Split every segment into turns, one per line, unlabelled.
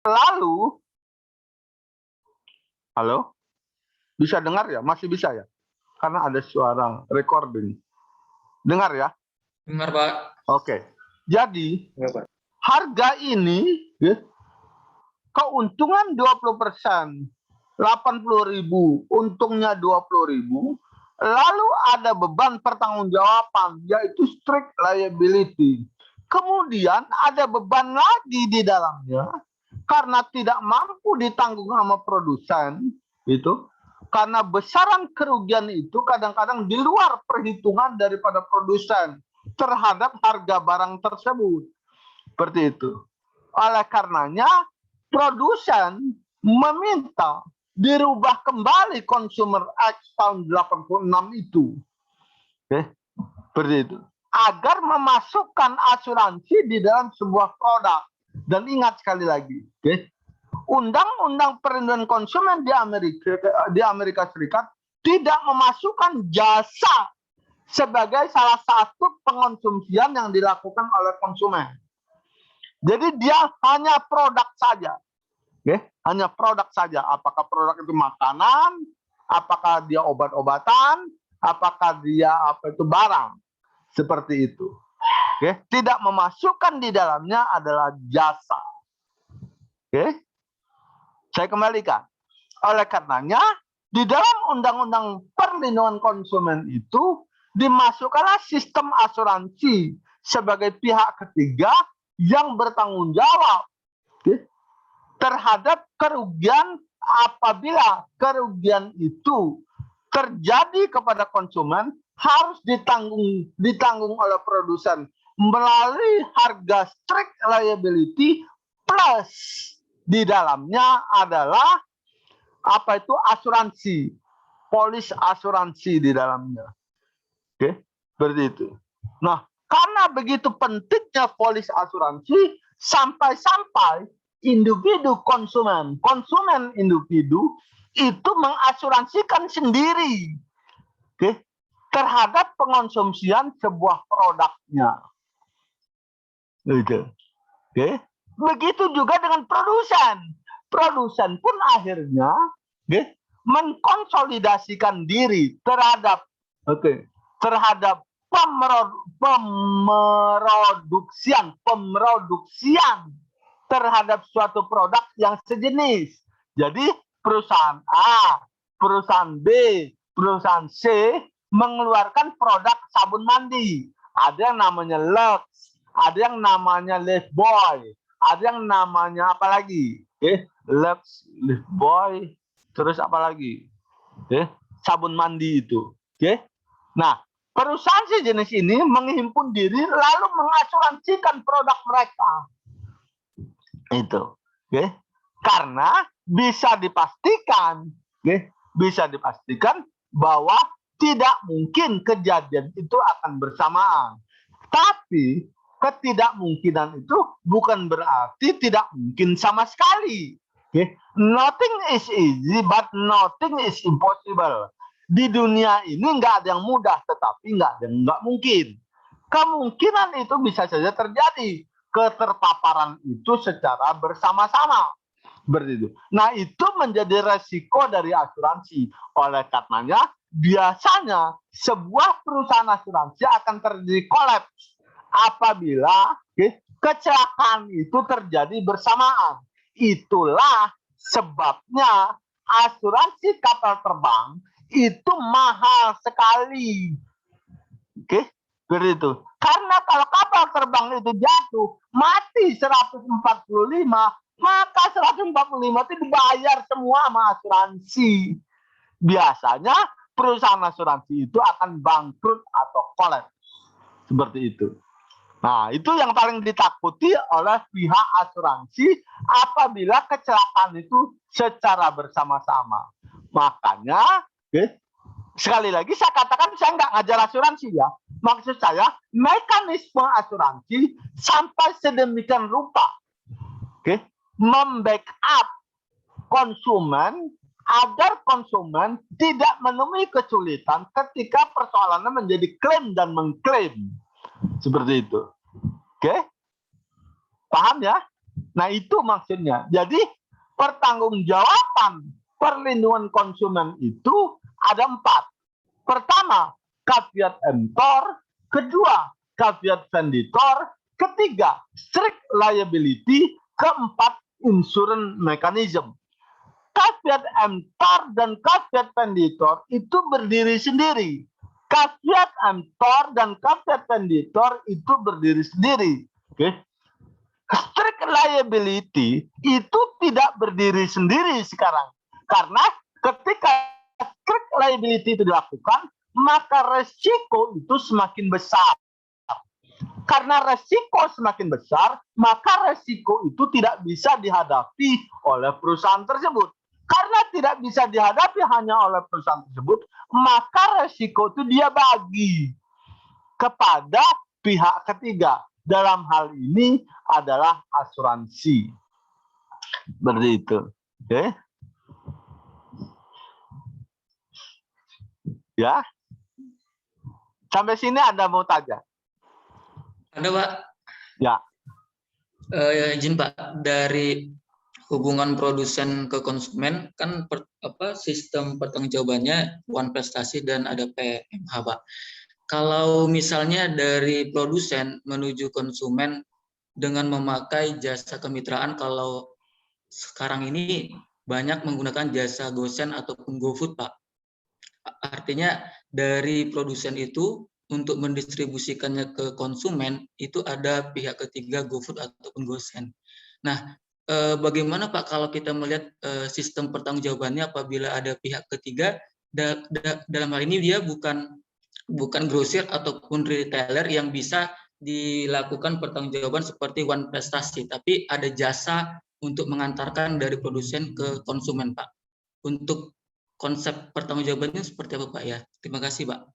Lalu, halo? Bisa dengar ya? Masih bisa ya? Karena ada suara recording. Dengar ya?
Dengar, Pak.
Oke. Jadi,
Ya, Pak.
harga ini ya, keuntungan 20%, 80.000, untungnya 20.000. Lalu ada beban pertanggungjawaban, yaitu strict liability. Kemudian ada beban lagi di dalamnya, karena tidak mampu ditanggung sama produsen, itu karena besaran kerugian itu kadang-kadang di luar perhitungan daripada produsen terhadap harga barang tersebut. Seperti itu. Oleh karenanya, produsen meminta dirubah kembali Consumer Act tahun 86 itu. Seperti itu. Agar memasukkan asuransi di dalam sebuah produk. Dan ingat sekali lagi, Undang-Undang Perlindungan Konsumen di Amerika Serikat tidak memasukkan jasa sebagai salah satu pengonsumsian yang dilakukan oleh konsumen. Jadi dia hanya produk saja. Hanya produk saja. Apakah produk itu makanan, apakah dia obat-obatan, apakah dia barang. Seperti itu. Tidak memasukkan di dalamnya adalah jasa. Saya kembalikan. Oleh karenanya, di dalam Undang-Undang Perlindungan Konsumen itu dimasukkanlah sistem asuransi sebagai pihak ketiga yang bertanggung jawab terhadap kerugian apabila kerugian itu terjadi kepada konsumen harus ditanggung oleh produsen melalui harga strict liability plus di dalamnya adalah asuransi, polis asuransi di dalamnya. Seperti itu. Nah, karena begitu pentingnya polis asuransi sampai-sampai individu konsumen individu itu mengasuransikan sendiri terhadap pengonsumsian sebuah produknya. Begitu juga dengan produsen. Produsen pun akhirnya mengkonsolidasikan diri terhadap pemroduksian terhadap suatu produk yang sejenis. Jadi perusahaan A, perusahaan B, perusahaan C mengeluarkan produk sabun mandi. Ada yang namanya Lux, ada yang namanya Lifebuoy, ada yang namanya apa lagi? Lux, Lifebuoy, terus apa lagi? Sabun mandi itu. Nah, perusahaan sejenis ini menghimpun diri lalu mengasuransikan produk mereka. Itu. Karena bisa dipastikan bahwa tidak mungkin kejadian itu akan bersamaan. Tapi ketidakmungkinan itu bukan berarti tidak mungkin sama sekali. Nothing is easy, but nothing is impossible. Di dunia ini nggak ada yang mudah, tetapi nggak ada yang nggak mungkin. Kemungkinan itu bisa saja terjadi. Keterpaparan itu secara bersama-sama. Begitu. Nah, itu menjadi resiko dari asuransi. Oleh karenanya, biasanya sebuah perusahaan asuransi akan terjadi kolaps apabila kecelakaan itu terjadi bersamaan. Itulah sebabnya asuransi kapal terbang itu mahal sekali. Begitu. Karena kalau kapal terbang itu jatuh, mati 145, maka 145 itu dibayar semua sama asuransi. Biasanya perusahaan asuransi itu akan bangkrut atau kolaps. Seperti itu. Nah, itu yang paling ditakuti oleh pihak asuransi apabila kecelakaan itu secara bersama-sama. Makanya, sekali lagi saya katakan saya nggak ngajar asuransi ya. Maksud saya, mekanisme asuransi sampai sedemikian rupa membackup konsumen agar konsumen tidak menemui kesulitan ketika persoalannya menjadi klaim dan mengklaim. Seperti itu. Paham ya? Nah, itu maksudnya. Jadi, pertanggungjawaban perlindungan konsumen itu ada 4. Pertama, caveat emptor. Kedua, caveat venditor. Ketiga, strict liability. Keempat, insurance mechanism. Caveat emptor dan caveat venditor itu berdiri sendiri. Caveat emptor dan caveat venditor itu berdiri sendiri. Oke. Strict liability itu tidak berdiri sendiri sekarang. Karena ketika strict liability itu dilakukan, maka resiko itu semakin besar. Karena resiko semakin besar, maka resiko itu tidak bisa dihadapi oleh perusahaan tersebut. Karena tidak bisa dihadapi hanya oleh perusahaan tersebut, maka resiko itu dia bagi kepada pihak ketiga. Dalam hal ini adalah asuransi. Seperti itu. Oke. Ya. Sampai sini Anda mau tanya?
Ada, Pak.
Ya.
Izin Pak, dari hubungan produsen ke konsumen kan sistem pertanggungjawabannya one prestasi dan ada PMH, Pak. Kalau misalnya dari produsen menuju konsumen dengan memakai jasa kemitraan, kalau sekarang ini banyak menggunakan jasa GoSend ataupun GoFood, Pak. Artinya dari produsen itu untuk mendistribusikannya ke konsumen itu ada pihak ketiga GoFood ataupun GoSend. Nah, bagaimana Pak kalau kita melihat sistem pertanggungjawabannya apabila ada pihak ketiga, dalam hal ini dia bukan grosir ataupun retailer yang bisa dilakukan pertanggungjawaban seperti one prestasi, tapi ada jasa untuk mengantarkan dari produsen ke konsumen, Pak. Untuk konsep pertanggungjawabannya seperti apa, Pak, ya? Terima kasih, Pak.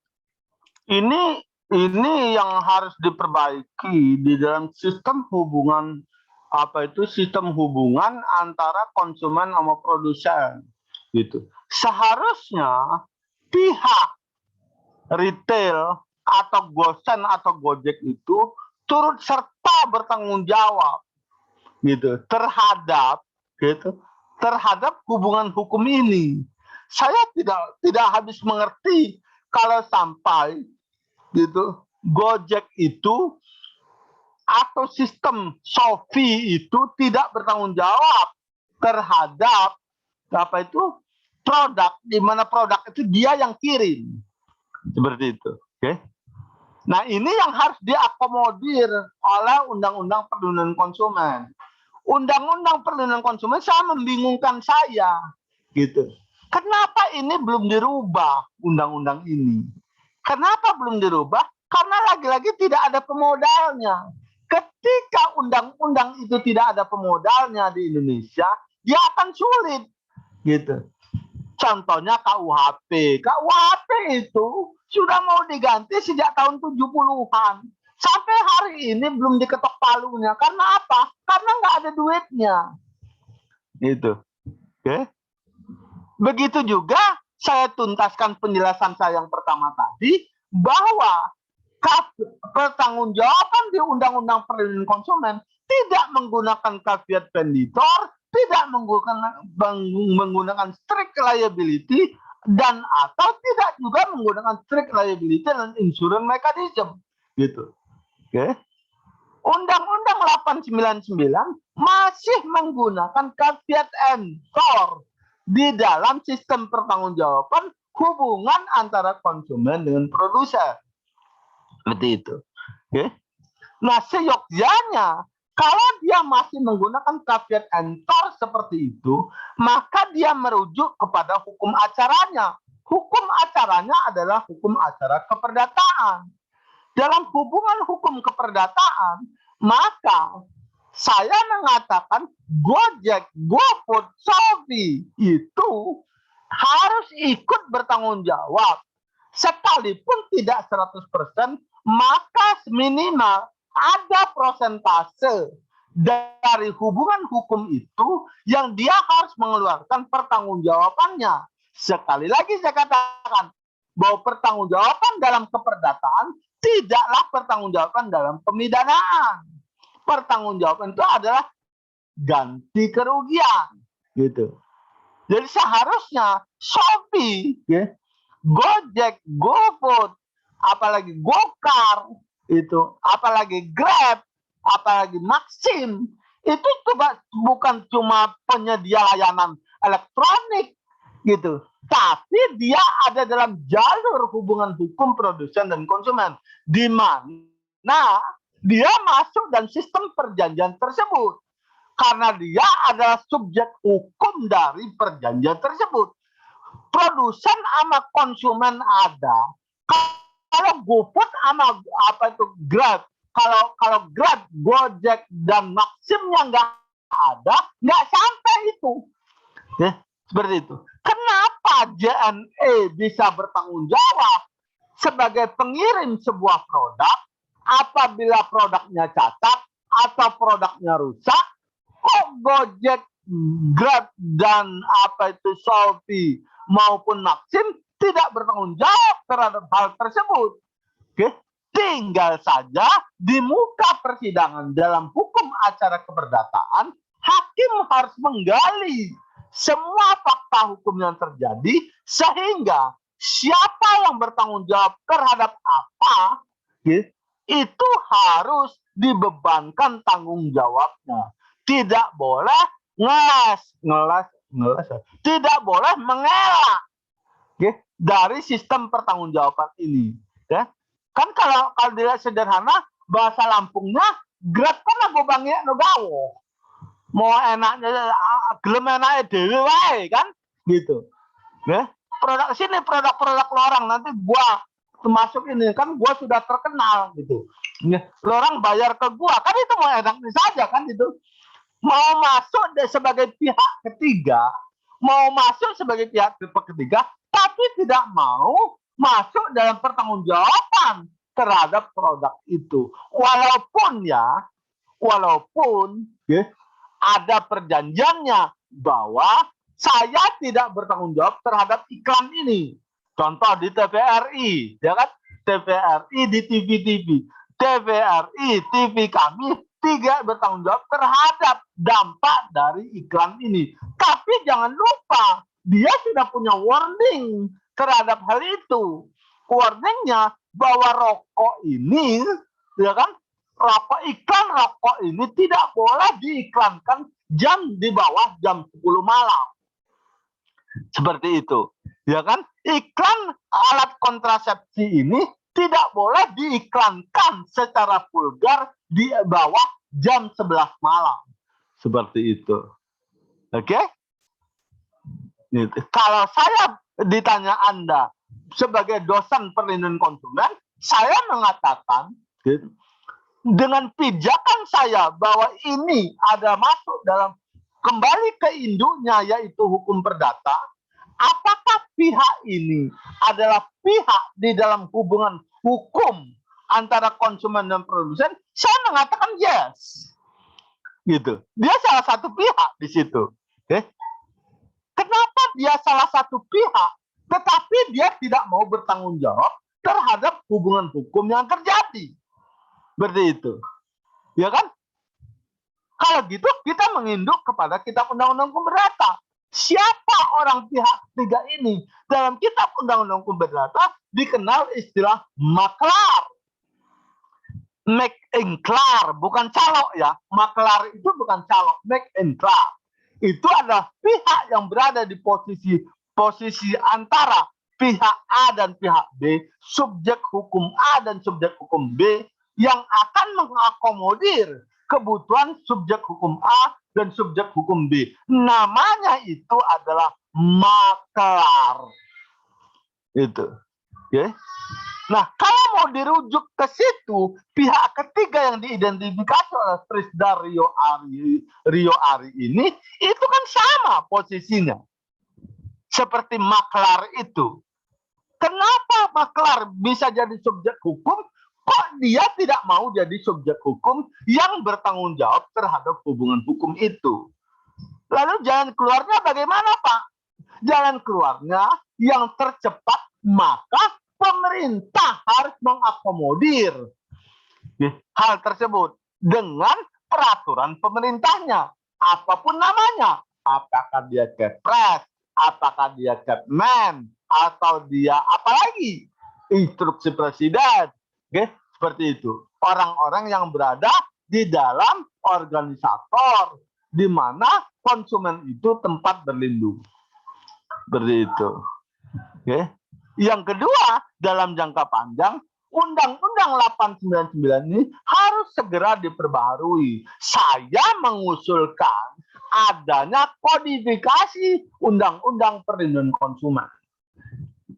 Ini yang harus diperbaiki di dalam sistem hubungan sistem hubungan antara konsumen sama produsen gitu. Seharusnya pihak retail atau GoSend atau Gojek itu turut serta bertanggung jawab gitu terhadap hubungan hukum ini. Saya tidak habis mengerti kalau sampai gitu Gojek itu atau sistem Shopee itu tidak bertanggung jawab terhadap produk, di mana produk itu dia yang kirim, seperti itu. Oke. Nah, ini yang harus diakomodir oleh Undang-Undang Perlindungan Konsumen. Undang-Undang Perlindungan Konsumen sangat membingungkan saya, gitu. Kenapa ini belum dirubah undang-undang ini? Kenapa belum dirubah? Karena lagi-lagi tidak ada pemodalnya. Ketika undang-undang itu tidak ada pemodalnya di Indonesia, dia akan sulit, gitu. Contohnya KUHP. KUHP itu sudah mau diganti sejak tahun 70-an. Sampai hari ini belum diketok palunya. Karena apa? Karena nggak ada duitnya. Gitu. Oke. Begitu juga saya tuntaskan penjelasan saya yang pertama tadi, bahwa pertanggungjawaban di Undang-Undang Perlindungan Konsumen tidak menggunakan caveat venditor, tidak menggunakan strict liability, dan atau tidak juga menggunakan strict liability dan insurance mechanism, gitu. Oke. Undang-Undang 899 masih menggunakan caveat emptor di dalam sistem pertanggungjawaban hubungan antara konsumen dengan produsen. Seperti itu. Oke. Nah, seyogyanya kalau dia masih menggunakan caveat emptor seperti itu, maka dia merujuk kepada hukum acaranya. Hukum acaranya adalah hukum acara keperdataan. Dalam hubungan hukum keperdataan, maka saya mengatakan Gojek, GoFood, Shopee itu harus ikut bertanggung jawab. Sekalipun tidak 100%, maka minimal ada prosentase dari hubungan hukum itu yang dia harus mengeluarkan pertanggungjawabannya. Sekali lagi saya katakan bahwa pertanggungjawaban dalam keperdataan tidaklah pertanggungjawaban dalam pemidanaan. Pertanggungjawaban itu adalah ganti kerugian, gitu. Jadi seharusnya Shopee, ya, Gojek, GoFood, apalagi Gokar, itu, apalagi Grab, apalagi Maxim, itu bukan cuma penyedia layanan elektronik, gitu, tapi dia ada dalam jalur hubungan hukum produsen dan konsumen, di mana dia masuk dan sistem perjanjian tersebut. Karena dia adalah subjek hukum dari perjanjian tersebut. Produsen sama konsumen ada. Kalau GoFood sama Grab, kalau Grab, Gojek dan Maximnya nggak ada, nggak sampai itu. Ya, seperti itu. Kenapa JNE bisa bertanggung jawab sebagai pengirim sebuah produk apabila produknya cacat atau produknya rusak? Kok Gojek, Grab, dan Shopee maupun Maxim tidak bertanggung jawab terhadap hal tersebut? Oke, tinggal saja di muka persidangan dalam hukum acara keperdataan, hakim harus menggali semua fakta hukum yang terjadi sehingga siapa yang bertanggung jawab terhadap apa, itu harus dibebankan tanggung jawabnya. Tidak boleh ngeles, tidak boleh mengelak, dari sistem pertanggungjawaban ini. Ya. Kan kalau dilihat sederhana, bahasa Lampungnya, Grab kan aku bangnya nogawo. Mau enaknya, gelem enaknya dewe wae, kan? Gitu. Ya. Produk sini, produk-produk lorang, nanti gua termasuk ini, kan gua sudah terkenal, gitu. Ya. Lorang bayar ke gua, kan itu mau enaknya saja, kan itu. Mau masuk sebagai pihak ketiga, tapi tidak mau masuk dalam pertanggungjawaban terhadap produk itu. Walaupun ada perjanjiannya bahwa saya tidak bertanggung jawab terhadap iklan ini. Contoh di TVRI, ya kan? TVRI di TV-TV. TVRI, TV kami tidak bertanggung jawab terhadap dampak dari iklan ini. Tapi jangan lupa, dia sudah punya warning terhadap hal itu. Warningnya bahwa rokok ini, ya kan, iklan rokok ini tidak boleh diiklankan di bawah jam 10 malam. Seperti itu, ya kan? Iklan alat kontrasepsi ini tidak boleh diiklankan secara vulgar di bawah jam 11 malam. Seperti itu. Oke? Kalau saya ditanya Anda sebagai dosen perlindungan konsumen, saya mengatakan dengan pijakan saya bahwa ini ada masuk dalam kembali ke induknya yaitu hukum perdata, apakah pihak ini adalah pihak di dalam hubungan hukum antara konsumen dan produsen? Saya mengatakan yes. Gitu. Dia salah satu pihak di situ. Kenapa dia salah satu pihak, tetapi dia tidak mau bertanggung jawab terhadap hubungan hukum yang terjadi? Seperti itu. Ya kan? Kalau gitu kita menginduk kepada kitab undang-undang hukum perdata. Siapa orang pihak ketiga ini? Dalam kitab undang-undang hukum perdata dikenal istilah maklar. Make and clear, bukan calok ya. Maklar itu bukan calok, make and clear. Itu adalah pihak yang berada di posisi antara pihak A dan pihak B, subjek hukum A dan subjek hukum B, yang akan mengakomodir kebutuhan subjek hukum A dan subjek hukum B. Namanya itu adalah maklar. Itu. Oke. Nah, kalau mau dirujuk ke situ, pihak ketiga yang diidentifikasi oleh Trisda Rio Ari ini, itu kan sama posisinya. Seperti maklar itu. Kenapa maklar bisa jadi subjek hukum? Kok dia tidak mau jadi subjek hukum yang bertanggung jawab terhadap hubungan hukum itu? Lalu jalan keluarnya bagaimana, Pak? Jalan keluarnya yang tercepat, maka pemerintah harus mengakomodir hal tersebut dengan peraturan pemerintahnya. apapun namanya, apakah dia kepres, apakah dia Kepmen, atau dia apalagi instruksi presiden, seperti itu. Orang-orang yang berada di dalam organisator, di mana konsumen itu tempat berlindung, seperti itu. Yang kedua, dalam jangka panjang, Undang-Undang 899 ini harus segera diperbaharui. Saya mengusulkan adanya kodifikasi Undang-Undang Perlindungan Konsumen.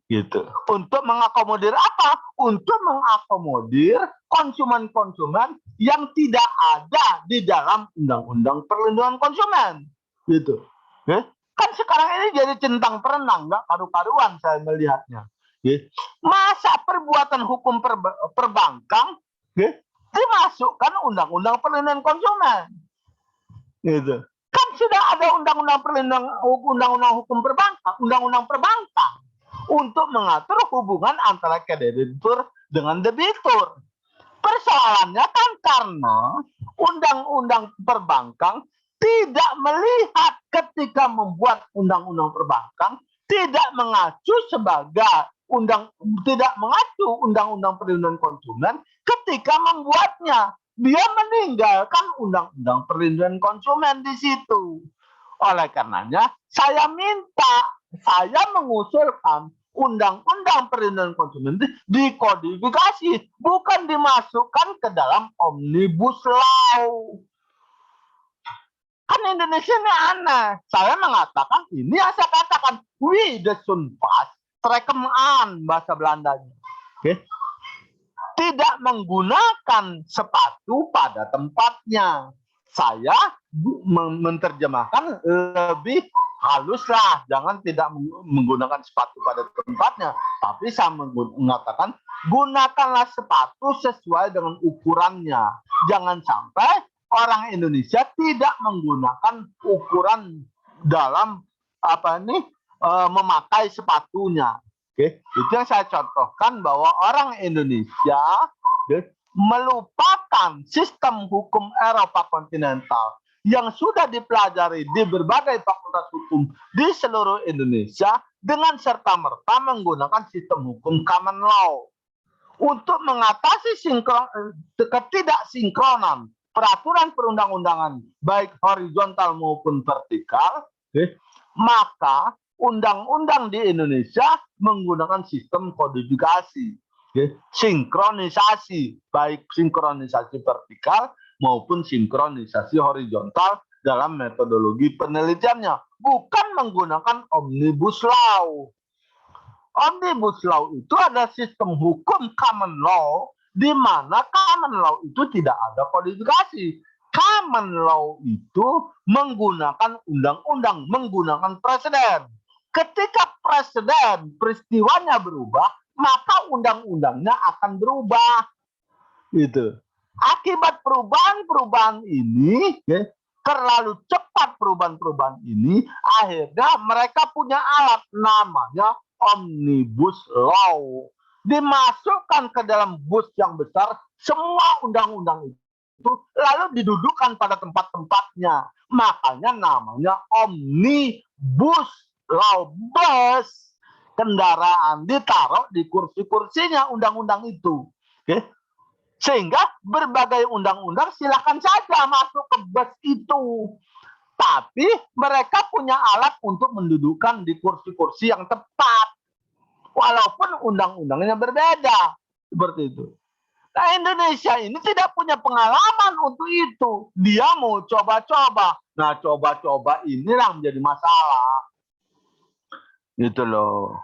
Gitu. Untuk mengakomodir apa? Untuk mengakomodir konsumen-konsumen yang tidak ada di dalam Undang-Undang Perlindungan Konsumen. Gitu. Kan sekarang ini jadi centang perenang, nggak karu-karuan saya melihatnya. Masa perbuatan hukum perbankan dimasukkan Undang-Undang Perlindungan Konsumen, gitu. Kan sudah ada Undang-Undang hukum perbankan, Undang-Undang perbankan untuk mengatur hubungan antara kreditur dengan debitur. Persoalannya kan karena Undang-Undang perbankan tidak melihat ketika membuat Undang-Undang perbankan tidak mengacu sebagai tidak mengacu Undang-Undang Perlindungan Konsumen ketika membuatnya. Dia meninggalkan Undang-Undang Perlindungan Konsumen di situ. Oleh karenanya, saya mengusulkan Undang-Undang Perlindungan Konsumen dikodifikasi, bukan dimasukkan ke dalam Omnibus Law. Kan Indonesia ini aneh. Saya mengatakan, ini yang saya katakan, we the sunpas, trekken aan, bahasa Belandanya. Tidak menggunakan sepatu pada tempatnya. Saya menerjemahkan lebih halus lah, jangan tidak menggunakan sepatu pada tempatnya. Tapi saya mengatakan, gunakanlah sepatu sesuai dengan ukurannya. Jangan sampai orang Indonesia tidak menggunakan ukuran dalam memakai sepatunya. Itu yang saya contohkan, bahwa orang Indonesia melupakan sistem hukum Eropa kontinental yang sudah dipelajari di berbagai fakultas hukum di seluruh Indonesia dengan serta-merta menggunakan sistem hukum common law. Untuk mengatasi ketidaksinkronan peraturan perundang-undangan baik horizontal maupun vertikal, maka undang-undang di Indonesia menggunakan sistem kodifikasi, sinkronisasi, baik sinkronisasi vertikal maupun sinkronisasi horizontal dalam metodologi penelitiannya, bukan menggunakan Omnibus Law. Omnibus Law itu adalah sistem hukum common law, di mana common law itu tidak ada kodifikasi. Common law itu menggunakan undang-undang, menggunakan presiden. Ketika presiden peristiwanya berubah, maka undang-undangnya akan berubah. Gitu. Akibat perubahan-perubahan ini, terlalu cepat perubahan-perubahan ini, akhirnya mereka punya alat namanya Omnibus Law. Dimasukkan ke dalam bus yang besar semua undang-undang itu, lalu didudukkan pada tempat-tempatnya. Makanya namanya Omnibus Law, bus, kendaraan ditaruh di kursi-kursinya undang-undang itu. Sehingga berbagai undang-undang silakan saja masuk ke bus itu. Tapi mereka punya alat untuk mendudukkan di kursi-kursi yang tepat. Walaupun undang-undangnya berbeda. Seperti itu. Nah, Indonesia ini tidak punya pengalaman untuk itu. Dia mau coba-coba. Nah, coba-coba inilah menjadi masalah. Gitu loh.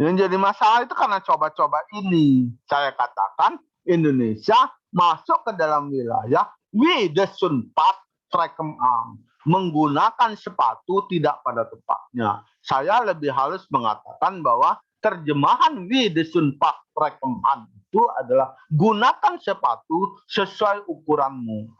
Yang jadi masalah itu karena coba-coba ini. Saya katakan Indonesia masuk ke dalam wilayah we the sunpat trekken aan, menggunakan sepatu tidak pada tempatnya. Saya lebih halus mengatakan bahwa terjemahan we the sunpat trekken aan itu adalah gunakan sepatu sesuai ukuranmu.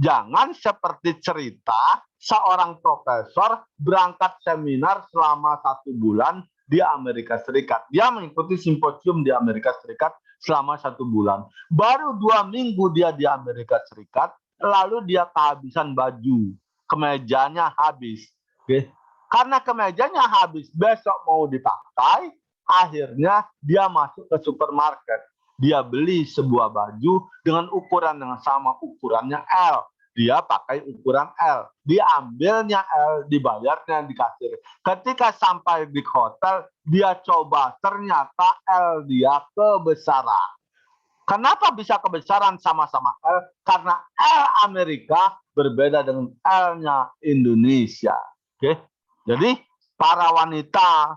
Jangan seperti cerita seorang profesor berangkat seminar selama 1 bulan di Amerika Serikat. Dia mengikuti simposium di Amerika Serikat selama 1 bulan. Baru 2 minggu dia di Amerika Serikat, lalu dia kehabisan baju, kemejanya habis. Oke. Karena kemejanya habis, besok mau dipakai, akhirnya dia masuk ke supermarket. Dia beli sebuah baju dengan ukuran yang sama, ukurannya L. Dia pakai ukuran L. Dia ambilnya L, dibayarnya di kasir. Ketika sampai di hotel, dia coba, ternyata L dia kebesaran. Kenapa bisa kebesaran sama-sama L? Karena L Amerika berbeda dengan L-nya Indonesia. Oke. Jadi para wanita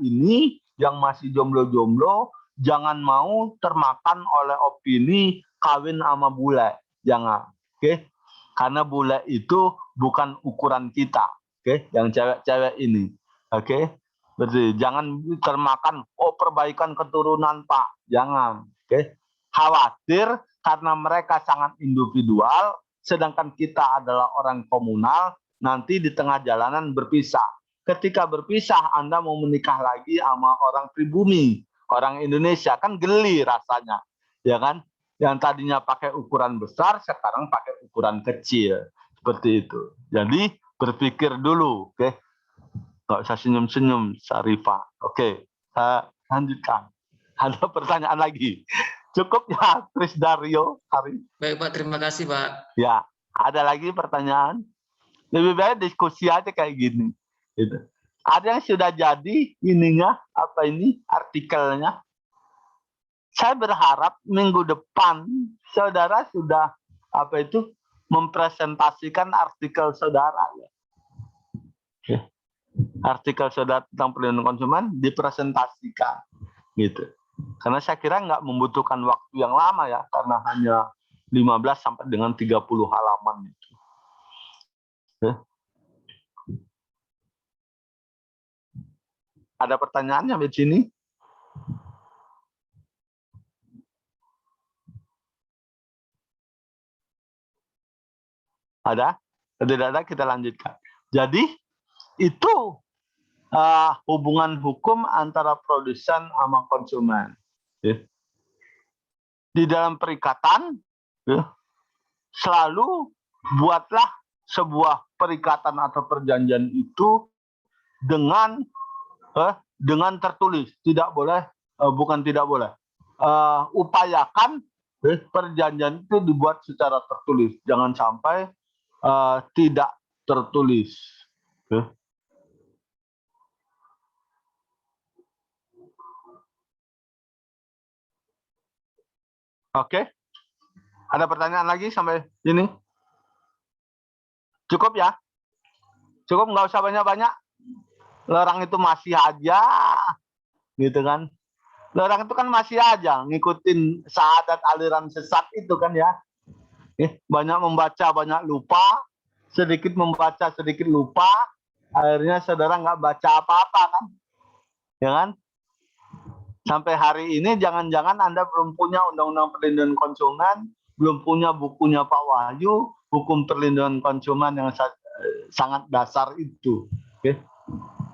ini yang masih jomblo-jomblo jangan mau termakan oleh opini kawin sama bule. Jangan. Oke. Karena bule itu bukan ukuran kita. Oke, yang cewek-cewek ini. Oke. Berarti jangan termakan, oh perbaikan keturunan Pak. Jangan. Oke. Khawatir karena mereka sangat individual, sedangkan kita adalah orang komunal, nanti di tengah jalanan berpisah. Ketika berpisah, Anda mau menikah lagi sama orang pribumi, orang Indonesia, kan geli rasanya. Ya kan? Yang tadinya pakai ukuran besar, sekarang pakai ukuran kecil. Seperti itu. Jadi berpikir dulu, oke? Nggak usah senyum-senyum, Sarifah. Oke, saya lanjutkan. Ada pertanyaan lagi? Cukup ya, Chris Dario, Hari?
Baik Pak, terima kasih Pak.
Ya, ada lagi pertanyaan? Lebih baik diskusi aja kayak gini. Gitu. Ada yang sudah jadi ininya, apa ini, artikelnya. Saya berharap minggu depan saudara sudah apa itu mempresentasikan artikel saudara. Ya. Oke. Artikel saudara tentang perlindungan konsumen dipresentasikan gitu. Karena saya kira nggak membutuhkan waktu yang lama ya, karena hanya 15 sampai dengan 30 halaman itu. Oke. Ada pertanyaannya di sini? Ada? Tidak ada, kita lanjutkan. Jadi itu hubungan hukum antara produsen sama konsumen. Ya. Di dalam perikatan, ya, selalu buatlah sebuah perikatan atau perjanjian itu dengan tertulis. Tidak boleh, bukan tidak boleh. Upayakan perjanjian itu dibuat secara tertulis. Jangan sampai tidak tertulis. Ya. Oke, ada pertanyaan lagi sampai ini? Cukup ya? Cukup, nggak usah banyak-banyak. Orang itu masih aja, gitu kan? Orang itu kan masih aja ngikutin syahadat aliran sesat itu kan ya. Banyak membaca, banyak lupa. Sedikit membaca, sedikit lupa. Akhirnya saudara nggak baca apa-apa kan? Ya kan? Sampai hari ini jangan-jangan Anda belum punya Undang-Undang Perlindungan Konsumen, belum punya bukunya Pak Wahyu, hukum perlindungan konsumen yang sangat dasar itu. Oke.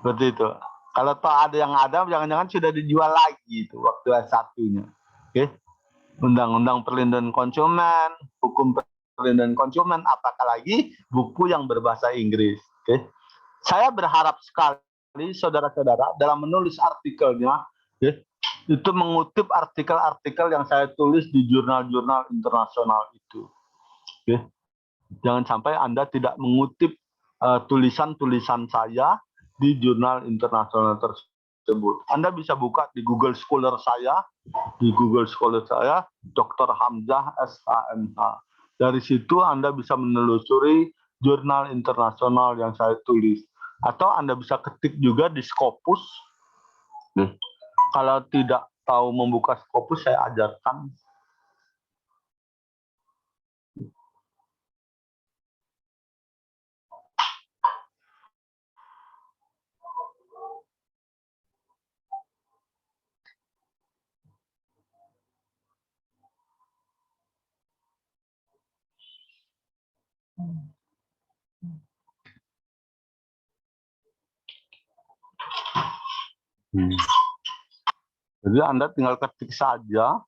Seperti itu. Kalau toh ada yang ada, jangan-jangan sudah dijual lagi itu waktu S1-nya. Oke. Undang-Undang Perlindungan Konsumen, hukum perlindungan konsumen, apakah lagi buku yang berbahasa Inggris. Oke. Saya berharap sekali saudara-saudara dalam menulis artikelnya, itu mengutip artikel-artikel yang saya tulis di jurnal-jurnal internasional itu. Oke. Jangan sampai Anda tidak mengutip tulisan-tulisan saya di jurnal internasional tersebut. Anda bisa buka di Google Scholar saya, Dr. Hamzah SHMH. Dari situ Anda bisa menelusuri jurnal internasional yang saya tulis. Atau Anda bisa ketik juga di Scopus. Kalau tidak tahu membuka Scopus, saya ajarkan. Jadi Anda tinggal ketik saja.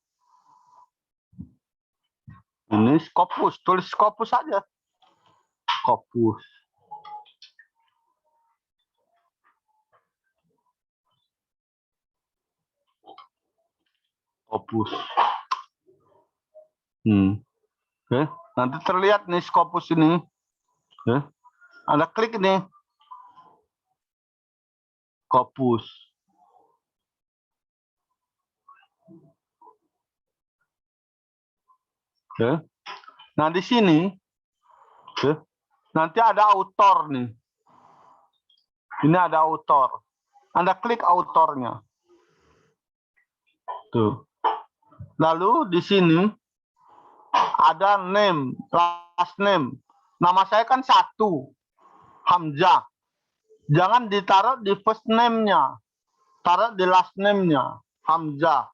Ini Scopus, tulis Scopus saja. Scopus. Scopus. Oke. Nanti terlihat nih Scopus ini. Oke. Anda klik nih. Scopus. Oke. Nah, di sini oke, nanti ada autor nih. Ini ada autor. Anda klik autornya. Tuh. Lalu di sini ada name, last name. Nama saya kan satu, Hamzah. Jangan ditaruh di first name-nya. Taruh di last name-nya, Hamzah.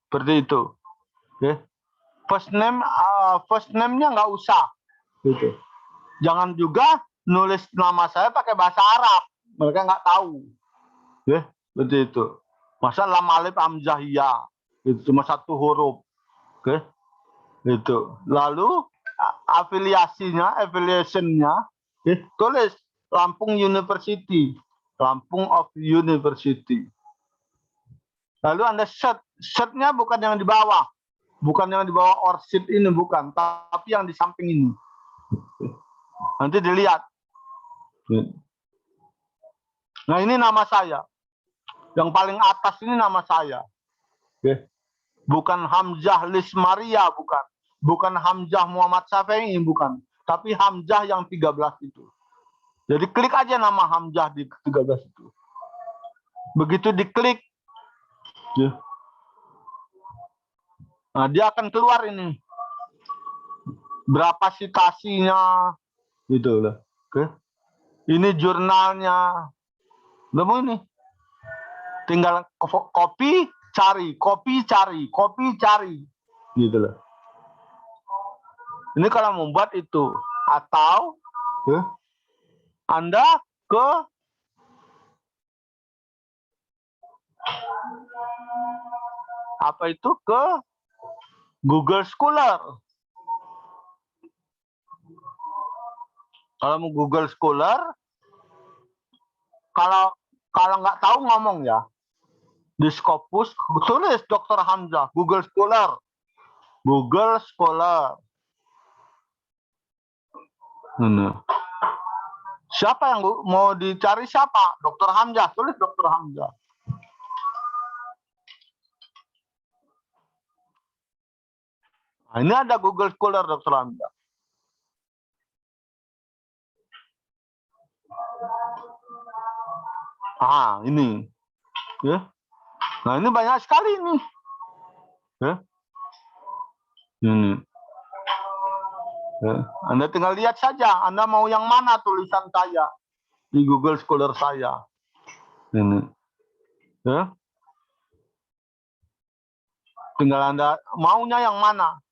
Seperti itu. First name-nya nggak usah. Gitu. Jangan juga nulis nama saya pakai bahasa Arab. Mereka nggak tahu. Seperti itu. Masa lam alif hamzah ya. Itu cuma satu huruf. Itu. Lalu affiliation-nya tulis Lampung University. Lampung of University. Lalu Anda search-nya bukan yang di bawah. Bukan yang di bawah orchid ini, bukan. Tapi yang di samping ini. Nanti dilihat. Nah, ini nama saya. Yang paling atas ini nama saya. Bukan Hamzah Lismaria, bukan. Bukan Hamzah Muhammad Syafi'i, bukan. Tapi Hamzah yang 13 itu. Jadi klik aja nama Hamzah di 13 itu. Begitu diklik, nah dia akan keluar ini. Berapa citasinya, gitu loh. Ini jurnalnya. Nemu ini. Tinggal copy, cari, copy, cari, copy, cari. Gitu loh. Ini kalau membuat itu. Atau Anda ke ke Google Scholar. Kalau mau Google Scholar, kalau nggak tahu ngomong ya. Di Scopus tulis Dr. Hamzah, Google Scholar. Google Scholar. Siapa yang mau dicari siapa? Dr. Hamzah, tulis Dr. Hamzah. Nah, ini ada Google Scholar Dr. Hamzah. Ini. Nah, ini banyak sekali ini. Ini. Anda tinggal lihat saja. Anda mau yang mana tulisan saya di Google Scholar saya. Ini. Tinggal Anda maunya yang mana.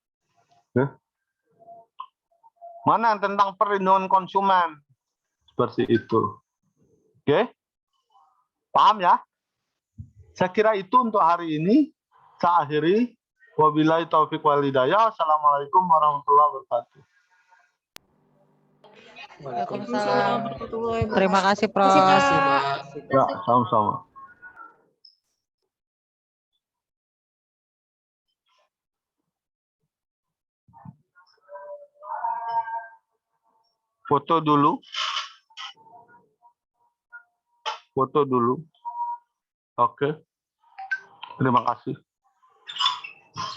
Mana yang tentang perlindungan konsumen. Seperti itu. Oke? Paham ya? Saya kira itu untuk hari ini. Saya akhiri. Wabillahi taufiq wal hidayah. Assalamualaikum warahmatullahi wabarakatuh.
Waalaikumsalam. Terima kasih, Prof.
Terima kasih, Pak.
Ya, sama-sama. Foto dulu. Foto dulu. Oke. Terima kasih.